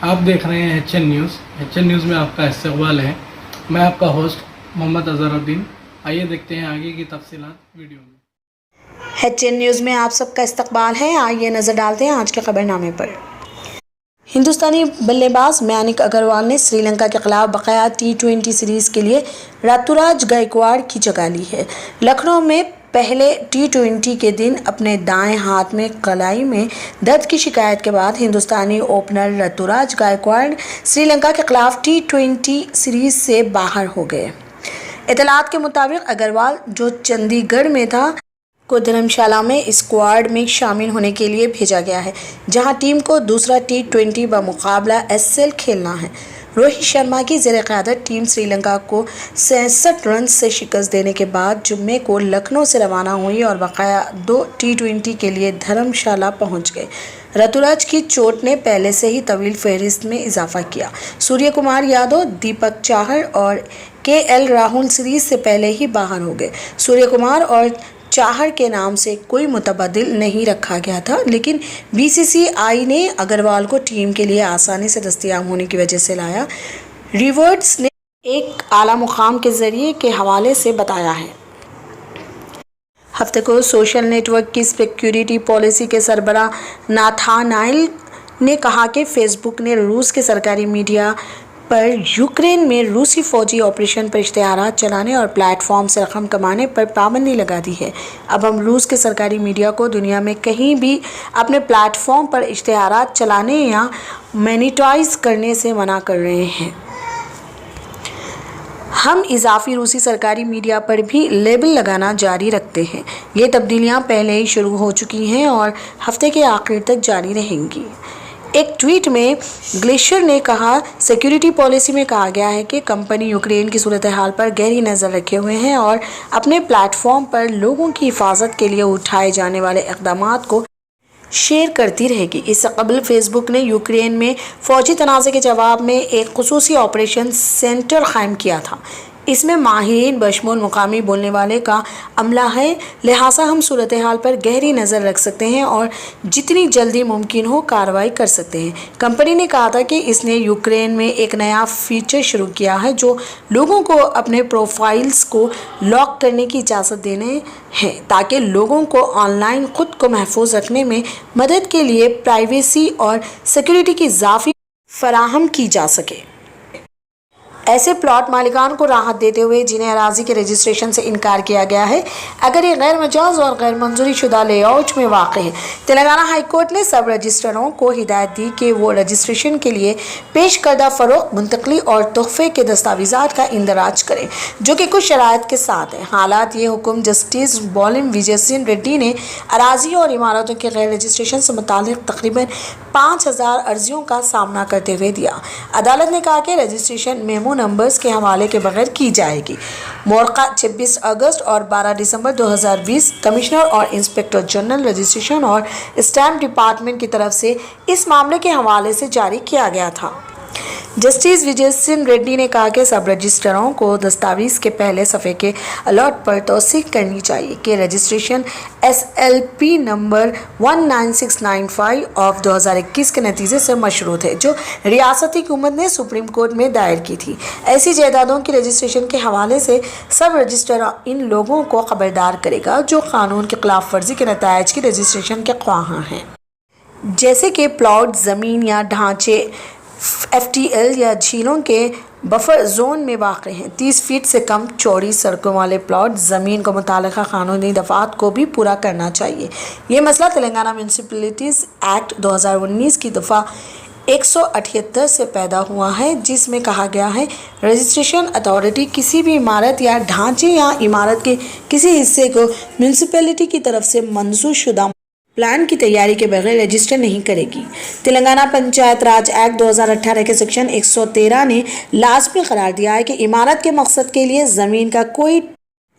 आप देख रहे हैं HN न्यूज़। HN न्यूज़ में आपका इस्तकबाल है। मैं आपका होस्ट मोहम्मद अज़हरुद्दीन। आइए देखते हैं आगे की तफसीलात वीडियो में। HN न्यूज़ में आप सबका इस्तकबाल है। आइए नज़र डालते हैं आज के खबरनामे पर। हिंदुस्तानी बल्लेबाज मयंक अग्रवाल ने श्रीलंका के खिलाफ बकाया T20 सीरीज़ के लिए ऋतुराज गायकवाड़ की जगह ली है। लखनऊ में पहले T20 के दिन अपने दाएं हाथ में कलाई में दर्द की शिकायत के बाद हिंदुस्तानी ओपनर ऋतुराज गायकवाड़ श्रीलंका के खिलाफ T20 सीरीज़ से बाहर हो गए। इतलात के मुताबिक अग्रवाल, जो चंडीगढ़ में था, को धर्मशाला में स्क्वाड में शामिल होने के लिए भेजा गया है, जहां टीम को दूसरा T20 बमुकाबला SL खेलना है। रोहित शर्मा की ज़ेर क़यादत टीम श्रीलंका को 67 रन से शिकस्त देने के बाद जुम्मे को लखनऊ से रवाना हुई और बकाया 2 T20 के लिए धर्मशाला पहुंच गए। ऋतुराज की चोट ने पहले से ही तवील फहरिस्त में इजाफा किया। सूर्य कुमार यादव, दीपक चाहर और KL राहुल सीरीज से पहले ही बाहर हो गए। सूर्य कुमार और चाहर के नाम से कोई मुतबदिल नहीं रखा गया था, लेकिन BCCI ने अग्रवाल को टीम के लिए आसानी से दस्तयाब होने की वजह से लाया। रिवर्ट्स ने एक आला मुकाम के जरिए के हवाले से बताया है। हफ्ते को सोशल नेटवर्क की सिक्योरिटी पॉलिसी के सरबराह नाथानाइल ने कहा कि फेसबुक ने रूस के सरकारी मीडिया पर यूक्रेन में रूसी फौजी ऑपरेशन पर इश्तिहारात चलाने और प्लेटफॉर्म से रकम कमाने पर पाबंदी लगा दी है। अब हम रूस के सरकारी मीडिया को दुनिया में कहीं भी अपने प्लेटफॉर्म पर इश्तिहारात चलाने या मोनेटाइज करने से मना कर रहे हैं। हम इजाफी रूसी सरकारी मीडिया पर भी लेबल लगाना जारी रखते हैं। ये तब्दीलियां पहले ही शुरू हो चुकी हैं और हफ्ते के आखिर तक जारी रहेंगी। एक ट्वीट में ग्लेशियर ने कहा, सिक्योरिटी पॉलिसी में कहा गया है कि कंपनी यूक्रेन की सूरत हाल पर गहरी नज़र रखे हुए हैं और अपने प्लेटफॉर्म पर लोगों की हिफाजत के लिए उठाए जाने वाले इक़दामात को शेयर करती रहेगी। इससे कबल फेसबुक ने यूक्रेन में फ़ौजी तनाज़े के जवाब में एक खुसूसी ऑपरेशन सेंटर कायम किया था। इसमें माहिरीन बशमूल मुकामी बोलने वाले का अमला है, लिहाजा हम सूरत हाल पर गहरी नज़र रख सकते हैं और जितनी जल्दी मुमकिन हो कार्रवाई कर सकते हैं। कंपनी ने कहा था कि इसने यूक्रेन में एक नया फीचर शुरू किया है जो लोगों को अपने प्रोफाइल्स को लॉक करने की इजाज़त देने हैं, ताकि लोगों को ऑनलाइन खुद को महफूज रखने में मदद के लिए प्राइवेसी और सिक्योरिटी की इजाफ़ी फराहम की जा सके। ऐसे प्लॉट मालिकान को राहत देते हुए जिन्हें अराजी के रजिस्ट्रेशन से इनकार किया गया है, अगर ये गैर मजाज और गैर मंजूरी शुदा लेआउट में वाक़ है। तेलंगाना हाई कोर्ट ने सब रजिस्ट्रारों को हिदायत दी कि वो रजिस्ट्रेशन के लिए पेश करदा फ़रोख्त, मुंतकली और तोहफे के दस्तावेज़ात का इंदराज करें, जो कि कुछ शराइत के साथ है। हालात ये हुक्म जस्टिस बॉलिम विजयसिन रेड्डी ने अराजी और इमारतों के गैर रजिस्ट्रेशन से मुतालिक तकरीबन 5000 अर्जियों का सामना करते हुए दिया। अदालत ने कहा कि रजिस्ट्रेशन मेमो नंबर्स के हवाले के बगैर की जाएगी। मोरका 26 अगस्त और 12 दिसंबर 2020 कमिश्नर और इंस्पेक्टर जनरल रजिस्ट्रेशन और स्टैम्प डिपार्टमेंट की तरफ से इस मामले के हवाले से जारी किया गया था। जस्टिस विजयसिन रेड्डी ने कहा कि सब रजिस्ट्रारों को दस्तावेज़ के पहले सफ़े के अलॉट पर तौसीक करनी चाहिए कि रजिस्ट्रेशन SLP नंबर 19695 ऑफ 2021 के नतीजे से मशरूत है, जो रियासती हुकूमत ने सुप्रीम कोर्ट में दायर की थी। ऐसी जायदादों की रजिस्ट्रेशन के हवाले से सब रजिस्ट्रार इन लोगों को खबरदार करेगा जो कानून की खिलाफ वर्जी के नतायज की रजिस्ट्रेशन के ख्वाहां हैं, जैसे कि प्लॉट, ज़मीन या ढांचे FTL या झीलों के बफर जोन में वाक़ हैं। 30 फीट से कम चौड़ी सड़कों वाले प्लॉट ज़मीन को मुतालिका कानूनी दफ़ात को भी पूरा करना चाहिए। ये मसला तेलंगाना म्यूनसिपलिटीज़ एक्ट 2019 की दफ़ा 178 से पैदा हुआ है, जिसमें कहा गया है रजिस्ट्रेशन अथॉरिटी किसी भी इमारत या ढांचे या इमारत के किसी हिस्से को म्यूनसिपैलिटी की तरफ से मंजूर शुदा प्लान की तैयारी के बगैर रजिस्टर नहीं करेगी। तेलंगाना पंचायत राज एक्ट 2018 के सेक्शन 113 ने लाजमी करार दिया है कि इमारत के मकसद के लिए ज़मीन का कोई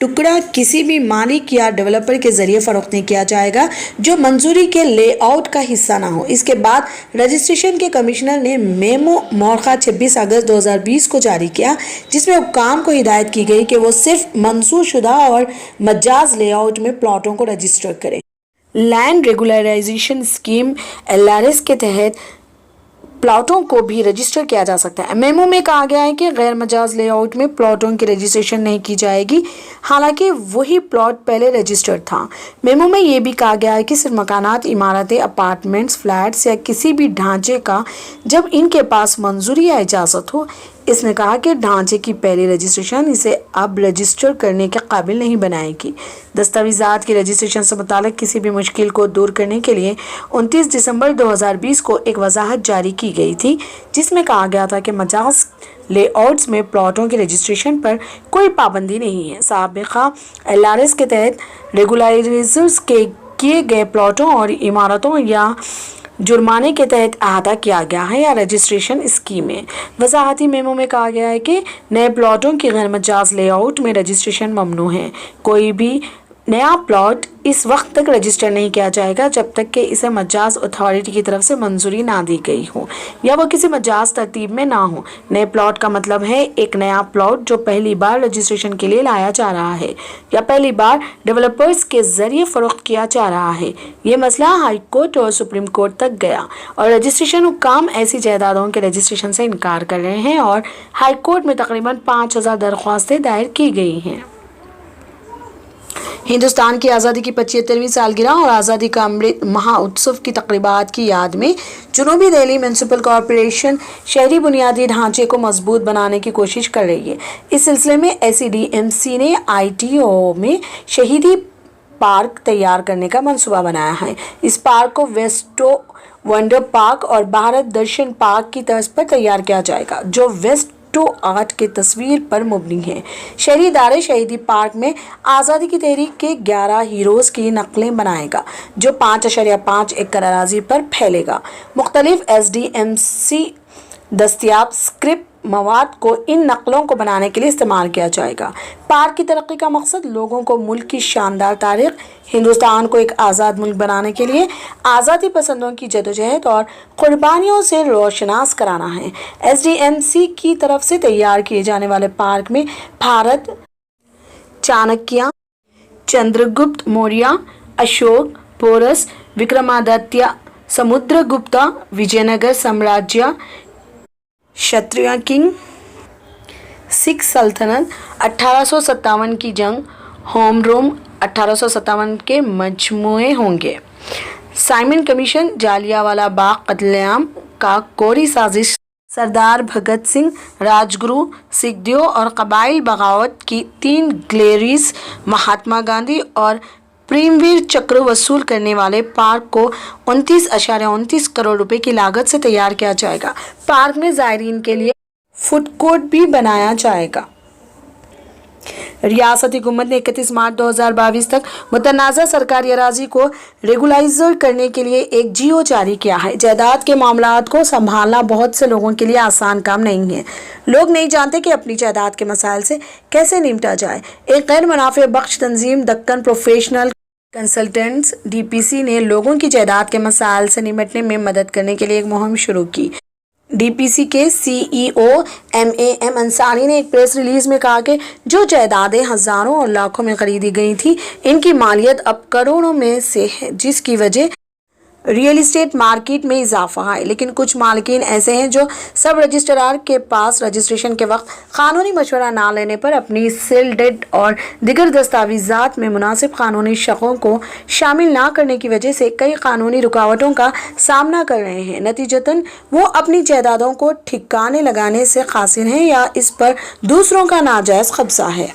टुकड़ा किसी भी मालिक या डेवलपर के जरिए फरोख्त नहीं किया जाएगा जो मंजूरी के लेआउट का हिस्सा ना हो। इसके बाद रजिस्ट्रेशन के कमिश्नर ने मेमो मोरखा 26 अगस्त 2020 को जारी किया, जिसमें हुक्काम को हिदायत की गई कि वो सिर्फ मंजूर शुदा और मजाज लेआउट में प्लॉटों को रजिस्टर करें। लैंड रेगुलराइजेशन स्कीम LRS के तहत प्लॉटों को भी रजिस्टर किया जा सकता है। मेमो में कहा गया है कि गैर मजाज लेआउट में प्लॉटों की रजिस्ट्रेशन नहीं की जाएगी, हालांकि वही प्लॉट पहले रजिस्टर्ड था। मेमो में ये भी कहा गया है कि सिर्फ मकानात, इमारतें, अपार्टमेंट्स, फ्लैट्स या किसी भी ढांचे का जब इनके पास मंजूरी या इजाज़त हो। इसने कहा कि ढांचे की पहली रजिस्ट्रेशन इसे अब रजिस्टर करने के काबिल नहीं बनाएगी। दस्तावेज़ात की रजिस्ट्रेशन से मुताल्लिक़ किसी भी मुश्किल को दूर करने के लिए 29 दिसंबर 2020 को एक वजाहत जारी की गई थी, जिसमें कहा गया था कि मजाज लेआउट्स में प्लॉटों की रजिस्ट्रेशन पर कोई पाबंदी नहीं है। साबिक़ा LRS के तहत रेगुलाइजर्स के किए गए प्लॉटों और इमारतों या जुर्माने के तहत अहाता किया गया है या रजिस्ट्रेशन स्कीमें। वजाहती मेमो में कहा गया है कि नए प्लॉटों की गैर मजाज लेआउट में रजिस्ट्रेशन ममनू है। कोई भी नया प्लॉट इस वक्त तक रजिस्टर नहीं किया जाएगा जब तक कि इसे मजाज अथॉरिटी की तरफ से मंजूरी ना दी गई हो या वो किसी मजाज तरतीब में ना हो। नए प्लॉट का मतलब है एक नया प्लॉट जो पहली बार रजिस्ट्रेशन के लिए लाया जा रहा है या पहली बार डेवलपर्स के जरिए फरोख्त किया जा रहा है। ये मसला हाई कोर्ट और सुप्रीम कोर्ट तक गया और रजिस्ट्रेशन हुक्काम ऐसी जायदादों के रजिस्ट्रेशन से इनकार कर रहे हैं और हाई कोर्ट में तकरीबन 5000 दरख्वास्तें दायर की गई हैं। हिंदुस्तान की आज़ादी की 75वीं सालगिरह और आज़ादी का अमृत महोत्सव की तकरीबात की याद में जनूबी दिल्ली म्यूनसिपल कॉरपोरेशन शहरी बुनियादी ढांचे को मजबूत बनाने की कोशिश कर रही है। इस सिलसिले में SCDMC ने ITO में शहीदी पार्क तैयार करने का मंसूबा बनाया है। इस पार्क को वेस्टो वंडर पार्क और भारत दर्शन पार्क की तर्ज पर तैयार किया जाएगा, जो वेस्ट आर्ट के तस्वीर पर मुबनी है। शहरी इदारे शहीदी पार्क में आज़ादी की तहरीक के 11 हीरोज़ की नकलें बनाएगा, जो 5.5 एकड़ अराजी पर फैलेगा। मुख्तलिफ SDMC दस्तियाब स्क्रिप्ट मवाद को इन नकलों को बनाने के लिए इस्तेमाल किया जाएगा। पार्क की तरक्की का मकसद लोगों को मुल्क की शानदार तारीख, हिंदुस्तान को एक आज़ाद मुल्क बनाने के लिए आज़ादी पसंदों की जदोजहद और कुर्बानियों से रोशनास कराना है। SDMC की तरफ से तैयार किए जाने वाले पार्क में भारत, चाणक्य, चंद्रगुप्त मौर्य, अशोक, पोरस, विक्रमादित्य, समुद्रगुप्ता, विजयनगर साम्राज्य, क्षत्रिय किंग, सिख सल्तनत, 1857 की जंग, होम रूम 1857 के मजमूए होंगे। साइमन कमीशन, जालियांवाला बाग कत्लेआम का कोरी साजिश, सरदार भगत सिंह, राजगुरु, सिखदियों और कबाइल बगावत की 3 ग्लेरीज, महात्मा गांधी और प्रेमवीर चक्र वसूल करने वाले पार्क को 29.29 करोड़ रुपए की लागत से तैयार किया जाएगा। पार्क में जायरीन के लिए फूड कोर्ट भी बनाया जाएगा। रियासती हुकूमत ने 31 मार्च 2022 तक मुतनाज़ा सरकारी अराजी को रेगुलाइजर करने के लिए एक GO जारी किया है। जायदाद के मामलात को संभालना बहुत से लोगों के लिए आसान काम नहीं है। लोग नहीं जानते कि अपनी जायदाद के मसाइल से कैसे निपटा जाए। एक गैर मुनाफे बख्श तंजीम दक्कन प्रोफेशनल कंसल्टेंट्स DPC ने लोगों की जायदाद के मसाइल से निपटने में मदद करने के लिए एक मुहिम शुरू की। DPC के CEO MAM अंसारी ने एक प्रेस रिलीज में कहा कि जो जायदादें हजारों और लाखों में खरीदी गई थी, इनकी मालियत अब करोड़ों में से है, जिसकी वजह रियल इस्टेट मार्केट में इजाफा है। लेकिन कुछ मालिकीन ऐसे हैं जो सब रजिस्ट्रार के पास रजिस्ट्रेशन के वक्त कानूनी मशवरा ना लेने पर अपनी सेल डेट और दिगर दस्तावेजात में मुनासिब कानूनी शकों को शामिल ना करने की वजह से कई कानूनी रुकावटों का सामना कर रहे हैं। नतीजतन वो अपनी जायदादों को ठिकाने लगाने से कासिर हैं या इस पर दूसरों का नाजायज़ कब्जा है।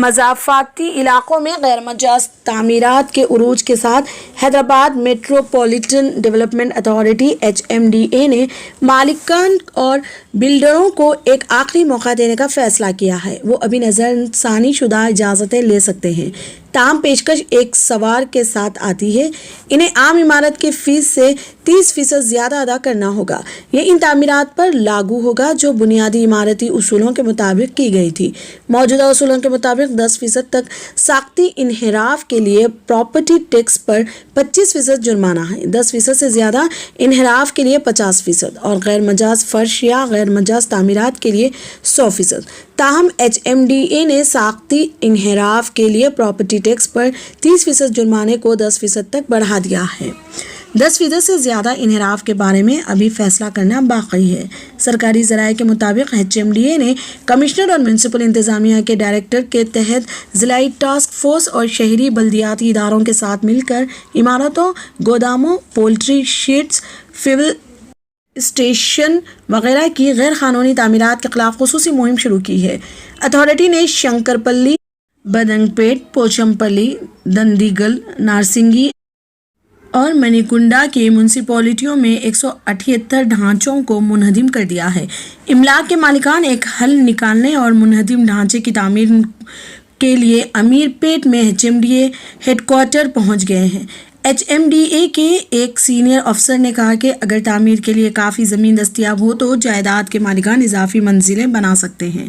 मज़ाफ़ाती इलाकों में गैर मजाज तामीरात के उरूज के साथ Hyderabad metropolitan development authority HMDA ने मालिकान और बिल्डरों को एक आखिरी मौका देने का फ़ैसला किया है। वो अभी नज़रसानी शुदा इजाज़तें ले सकते हैं, ताम पेशकश एक सवार के साथ आती है। इन्हें आम इमारत के फ़ीस से 30% ज़्यादा अदा करना होगा। ये इन तामीरात पर लागू होगा जो बुनियादी इमारती उसूलों के मुताबिक की गई थी। मौजूदा उसूलों के मुताबिक 10% तक साख्ती इन्हिराफ के लिए प्रॉपर्टी टैक्स पर 25% जुर्माना है, 10% से ज़्यादा इन्हिराफ के लिए 50% और गैर मजाज फर्श या गैर मजाज तामीरात के लिए 100%। ताहम HMDA ने साख्ती इन्हिराफ के लिए प्रॉपर्टी टैक्स पर 30% जुर्माने को 10% तक बढ़ा दिया है। 10% سے زیادہ انحراف کے بارے میں ابھی فیصلہ کرنا باقی ہے۔ سرکاری ذرائع کے مطابق HMDA نے کمشنر اور میونسپل انتظامیہ کے ڈائریکٹر کے تحت ضلعی ٹاسک فورس اور شہری بلدیاتی اداروں کے ساتھ مل کر عمارتوں، گوداموں، پولٹری شیڈز، فیول اسٹیشن وغیرہ کی غیر قانونی تعمیرات کے خلاف خصوصی مہم شروع کی ہے۔ اتھارٹی نے شنکر پلی، بدنگ پیٹ، پوچم پلی، دندیگل، نارسنگی اور منی کنڈا کی میونسپلٹیوں میں 178 ڈھانچوں کو منہدم کر دیا ہے۔ املاک کے مالکان ایک حل نکالنے اور منہدم ڈھانچے کی تعمیر کے لیے امیر پیٹ میں HMDA ہیڈ کوارٹر پہنچ گئے ہیں۔ HMDA کے ایک سینئر افسر نے کہا کہ اگر تعمیر کے لیے کافی زمین دستیاب ہو تو جائیداد کے مالکان اضافی منزلیں بنا سکتے ہیں۔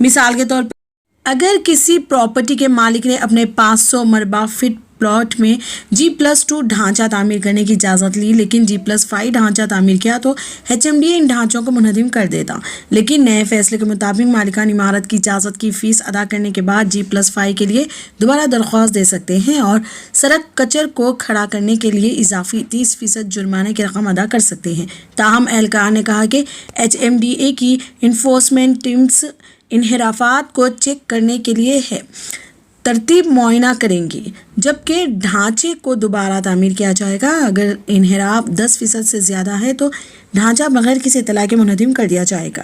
مثال کے طور پر اگر کسی پراپرٹی کے مالک نے اپنے 500 مربع فٹ پلاٹ میں G+2 ڈھانچہ تعمیر کرنے کی اجازت لی لیکن G+5 ڈھانچہ تعمیر کیا تو HMDA ان ڈھانچوں کو منہدم کر دیتا، لیکن نئے فیصلے کے مطابق مالکان عمارت کی اجازت کی فیس ادا کرنے کے بعد G+5 کے لیے دوبارہ درخواست دے سکتے ہیں اور سڑک کچر کو کھڑا کرنے کے لیے اضافی 30% جرمانے کی رقم ادا کر سکتے ہیں۔ تاہم اہلکار نے کہا کہ HMDA کی انفورسمنٹ ٹیمز انحرافات کو چیک کرنے کے لیے ہے ترتیب معائنہ کریں گی، جبکہ ڈھانچے کو دوبارہ تعمیر کیا جائے گا۔ اگر انحراف 10% سے زیادہ ہے تو ڈھانچہ بغیر کسی اطلاع کے منہدم کر دیا جائے گا۔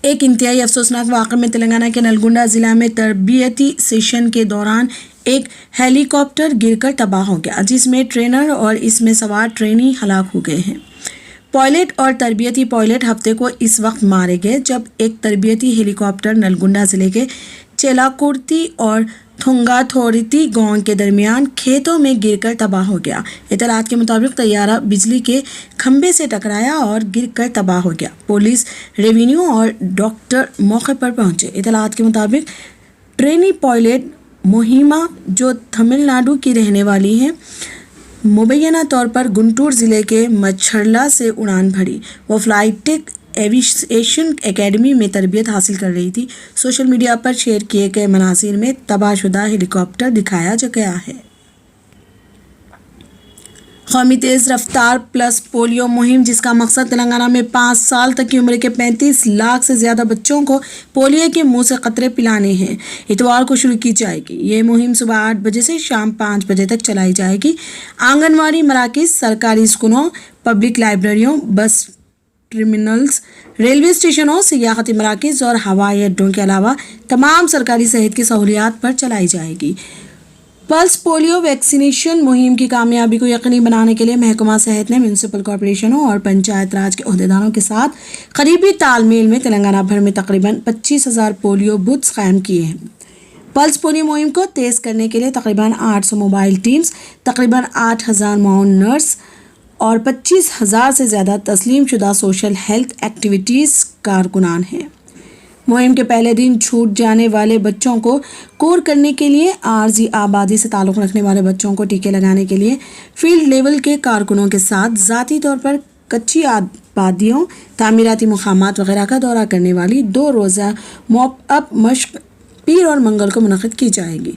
ایک انتہائی افسوسناک واقعے میں تلنگانہ کے نلگنڈا ضلع میں تربیتی سیشن کے دوران ایک ہیلی کاپٹر گر کر تباہ ہو گیا، جس میں ٹرینر اور اس میں سوار ٹرینی ہلاک ہو گئے ہیں۔ پائلٹ اور تربیتی پائلٹ ہفتے کو اس وقت مارے گئے جب ایک تربیتی ہیلی کاپٹر نلگنڈا ضلع کے چیلاکورتی اور تھنگاتھوریتی گاؤں کے درمیان کھیتوں میں گر کر تباہ ہو گیا۔ اطلاعات کے مطابق طیارہ بجلی کے کھمبے سے ٹکرایا اور گر کر تباہ ہو گیا۔ پولیس، ریونیو اور ڈاکٹر موقع پر پہنچے۔ اطلاعات کے مطابق ٹرینی پائلٹ مہیما، جو تمل ناڈو کی رہنے والی ہے، مبینہ طور پر گنٹور ضلع کے مچھرلا سے اڑان بھری۔ وہ فلائی ٹیک ایویشن اکیڈمی میں تربیت حاصل کر رہی تھی۔ سوشل میڈیا پر شیئر کیے گئے مناظر میں تباہ شدہ ہیلی کاپٹر دکھایا گیا ہے۔ قومی تیز رفتار پلس پولیو مہم، جس کا مقصد تلنگانہ میں 5 سال تک کی عمر کے 35 لاکھ سے زیادہ بچوں کو پولیو کے منہ سے قطرے پلانے ہیں، اتوار کو شروع کی جائے گی۔ یہ مہم صبح 8 بجے سے شام 5 بجے تک چلائی جائے گی۔ آنگن واڑی مراکز، سرکاری اسکولوں، پبلک لائبریریوں، بس ٹرمینلز، ریلوے اسٹیشنوں، سیاحتی مراکز اور ہوائی اڈوں کے علاوہ تمام سرکاری صحت کی سہولیات پر چلائی جائے گی۔ پلس پولیو ویکسینیشن مہم کی کامیابی کو یقینی بنانے کے لیے محکمہ صحت نے میونسپل کارپوریشنوں اور پنچایت راج کے عہدیداروں کے ساتھ قریبی تال میل میں تلنگانہ بھر میں تقریباً 25,000 پولیو بوتھس قائم کیے ہیں۔ پلس پولیو مہم کو تیز کرنے کے لیے تقریباً 800 موبائل ٹیمز، تقریباً 8,000 معاون نرس اور 25,000 سے زیادہ تسلیم شدہ سوشل ہیلتھ ایکٹیویٹیز کارکنان ہیں۔ مہم کے پہلے دن چھوٹ جانے والے بچوں کو کور کرنے کے لیے عارضی آبادی سے تعلق رکھنے والے بچوں کو ٹیکے لگانے کے لیے فیلڈ لیول کے کارکنوں کے ساتھ ذاتی طور پر کچی آبادیوں، تعمیراتی مقامات وغیرہ کا دورہ کرنے والی 2 روزہ موپ اپ مشق پیر اور منگل کو منعقد کی جائے گی۔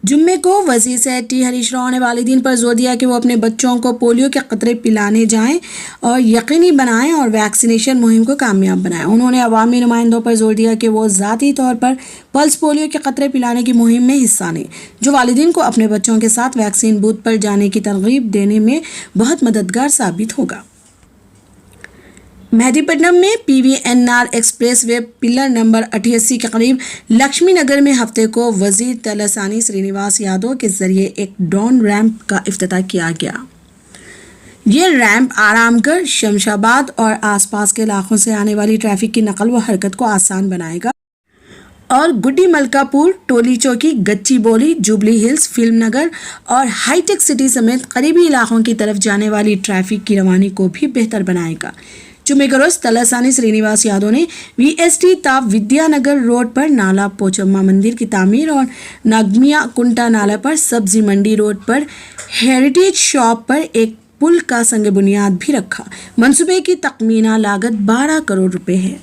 جمعے کو وزیر صحت ٹی ہریش راؤ نے والدین پر زور دیا کہ وہ اپنے بچوں کو پولیو کے قطرے پلانے جائیں اور یقینی بنائیں اور ویکسینیشن مہم کو کامیاب بنائیں۔ انہوں نے عوامی نمائندوں پر زور دیا کہ وہ ذاتی طور پر پلس پولیو کے قطرے پلانے کی مہم میں حصہ لیں، جو والدین کو اپنے بچوں کے ساتھ ویکسین بوتھ پر جانے کی ترغیب دینے میں بہت مددگار ثابت ہوگا۔ مہدی پٹنم میں PVNR express way pillar number 88 کے قریب لکشمی نگر میں ہفتے کو وزیر تلاسانی سرینیواس یادو کے ذریعے ایک ڈاؤن ریمپ کا افتتاح کیا گیا۔ یہ ریمپ آرام گڑھ، شمشاباد اور آس پاس کے علاقوں سے آنے والی ٹریفک کی نقل و حرکت کو آسان بنائے گا اور گڈی ملکا پور، ٹولی چوکی، گچی بولی، جوبلی ہلز، فلم نگر اور ہائی ٹیک سٹی سمیت قریبی علاقوں کی طرف جانے والی ٹریفک کی روانی کو بھی بہتر بنائے گا۔ جمعے کے روز تلاسانی سرینیواس یادو نے VST تا ودیا نگر روڈ پر نالا پوچمہ مندر کی تعمیر اور ناگمیا کنٹا نالا پر سبزی منڈی روڈ پر ہیریٹیج شاپ پر ایک پل کا سنگ بنیاد بھی رکھا۔ منصوبے کی تخمینہ لاگت 12 کروڑ روپے ہے۔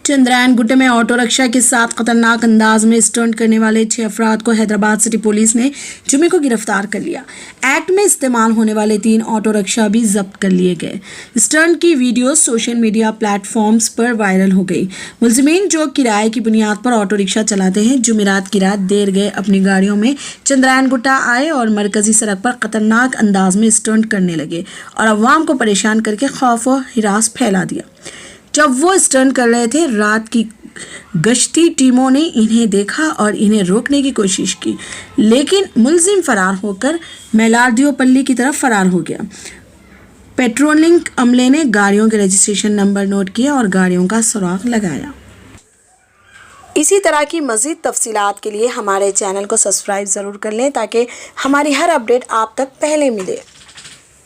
चंद्रायन गुट्टे में ऑटो रिक्शा के साथ खतरनाक अंदाज में स्टंट करने वाले 6 अफराद को हैदराबाद सिटी पुलिस ने जुमे को गिरफ्तार कर लिया। एक्ट में इस्तेमाल होने वाले 3 ऑटो रिक्शा भी जब्त कर लिए गए। स्टंट की वीडियो सोशल मीडिया प्लेटफॉर्म्स पर वायरल हो गई। मुलजिमीन जो किराए की बुनियाद पर ऑटो रिक्शा चलाते हैं, जुमेरात की रात देर गए अपनी गाड़ियों में चंद्रायन गुट्टा आए और मरकजी सड़क पर खतरनाक अंदाज में स्टंट करने लगे और अवाम को परेशान करके खौफ और हिरास फैला दिया। जब वो स्टंट कर रहे थे, रात की गश्ती टीमों ने इन्हें देखा और इन्हें रोकने की कोशिश की, लेकिन मुलजिम फरार होकर मेलारदियोपल्ली की तरफ फरार हो गया। पेट्रोलिंग अमले ने गाड़ियों के रजिस्ट्रेशन नंबर नोट किए और गाड़ियों का सुराग लगाया। इसी तरह की मज़ीद तफसीलात के लिए हमारे चैनल को सब्सक्राइब ज़रूर कर लें ताकि हमारी हर अपडेट आप तक पहले मिले।